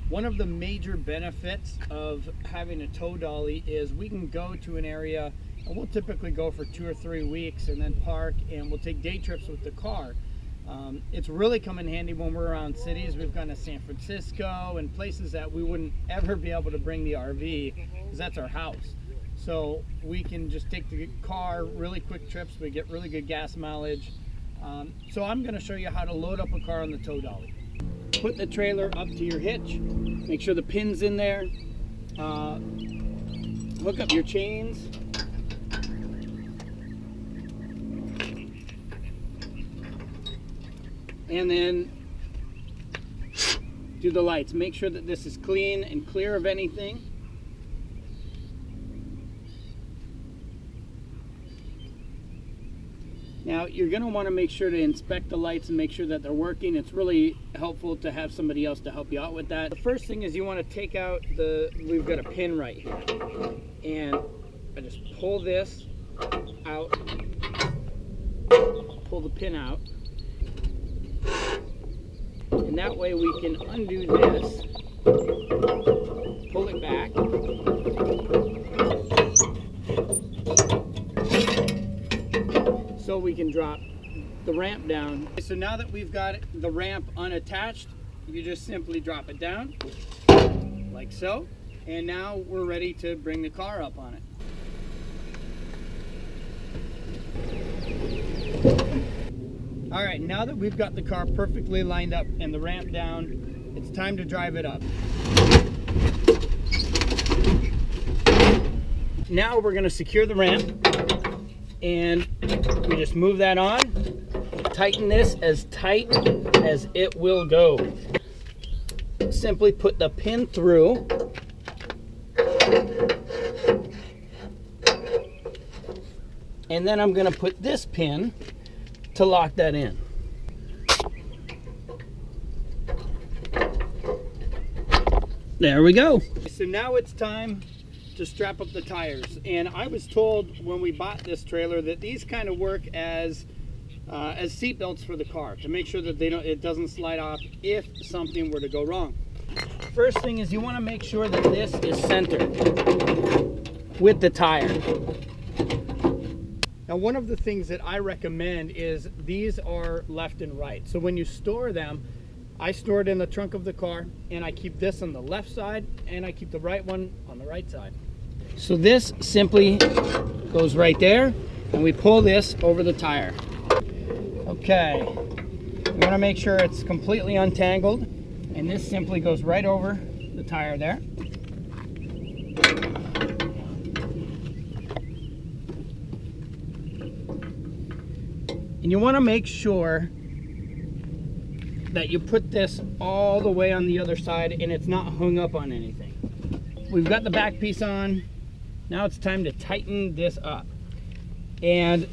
One of the major benefits of having a tow dolly is we can go to an area, and we'll typically go for 2 or 3 weeks and then park, and we'll take day trips with the car. It's really come in handy when we're around cities. We've gone to San Francisco and places that we wouldn't ever be able to bring the RV because that's our house. So we can just take the car, really quick trips. We get really good gas mileage. So I'm going to show you how to load up a car on the tow dolly. Put the trailer up to your hitch. Make sure the pin's in there. Hook up your chains. And then do the lights. Make sure that this is clean and clear of anything. Now you're going to want to make sure to inspect the lights and make sure that they're working. It's really helpful to have somebody else to help you out with that. The first thing is you want to take out we've got a pin right here. And I just pull this out, pull the pin out. And that way we can undo this, pull it back, so we can drop the ramp down. So now that we've got the ramp unattached, you just simply drop it down, like so, and now we're ready to bring the car up on it. All right, now that we've got the car perfectly lined up and the ramp down, it's time to drive it up. Now we're going to secure the ramp, and we just move that on, tighten this as tight as it will go. Simply put the pin through, and then I'm going to put this pin to lock that in. There we go. So now it's time to strap up the tires. And I was told when we bought this trailer that these kind of work as seat belts for the car to make sure that it doesn't slide off if something were to go wrong. First thing is you want to make sure that this is centered with the tire. Now, one of the things that I recommend is these are left and right. So when you store them, I store it in the trunk of the car, and I keep this on the left side, and I keep the right one on the right side. So this simply goes right there, and we pull this over the tire. Okay, we want to make sure it's completely untangled, and this simply goes right over the tire there. And you want to make sure that you put this all the way on the other side and it's not hung up on anything. We've got the back piece on. Now it's time to tighten this up. And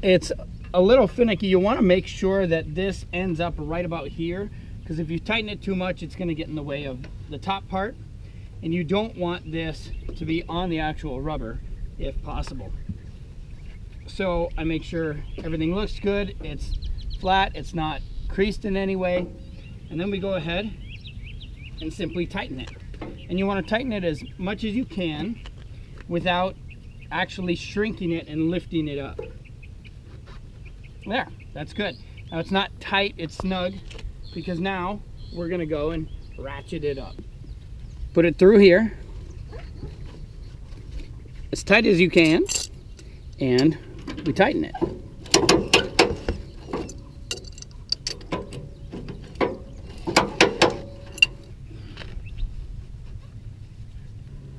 it's a little finicky. You want to make sure that this ends up right about here, because if you tighten it too much, it's going to get in the way of the top part. And you don't want this to be on the actual rubber if possible. So I make sure everything looks good, it's flat, it's not creased in any way, and then we go ahead and simply tighten it. And you want to tighten it as much as you can without actually shrinking it and lifting it up. There, that's good. Now it's not tight, it's snug, because now we're going to go and ratchet it up. Put it through here as tight as you can, and we tighten it.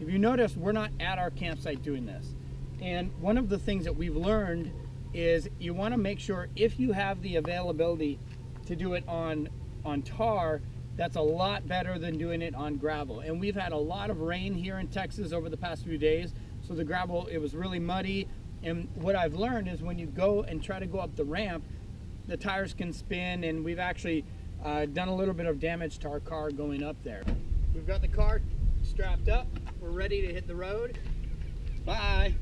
If you notice, we're not at our campsite doing this. And one of the things that we've learned is you want to make sure if you have the availability to do it on tar, that's a lot better than doing it on gravel. And we've had a lot of rain here in Texas over the past few days, so the gravel, it was really muddy. And what I've learned is when you go and try to go up the ramp, the tires can spin, and we've actually done a little bit of damage to our car going up there. We've got the car strapped up. We're ready to hit the road. Bye.